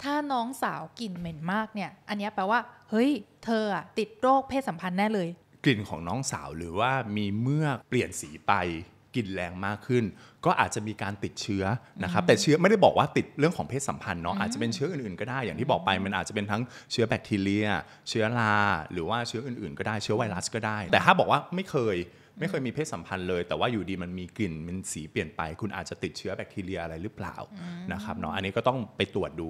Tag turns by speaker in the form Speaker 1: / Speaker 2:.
Speaker 1: ถ้าน้องสาวกลิ่นเหม็นมากเนี่ยอันนี้แปลว่าเฮ้ยเธออะติดโรคเพศสัมพันธ์แน่เลย
Speaker 2: กลิ่นของน้องสาวหรือว่ามีเมือกเปลี่ยนสีไปกลิ่นแรงมากขึ้นก็อาจจะมีการติดเชื้อนะครับแต่เชื้อไม่ได้บอกว่าติดเรื่องของเพศสัมพันธ์เนาะอาจจะเป็นเชื้ออื่นๆก็ได้อย่างที่บอกไปมันอาจจะเป็นทั้งเชื้อแบคทีเรียเชื้อราหรือว่าเชื้ออื่นๆก็ได้เชื้อไวรัสก็ได้แต่ถ้าบอกว่าไม่เคยมีเพศสัมพันธ์เลยแต่ว่าอยู่ดีมันมีกลิ่นมันสีเปลี่ยนไปคุณอาจจะติดเชื้อแบคทีเรียอะไรหรือเปล่านะครับเนาะอันนี้ก็ต้องไปตรวจดู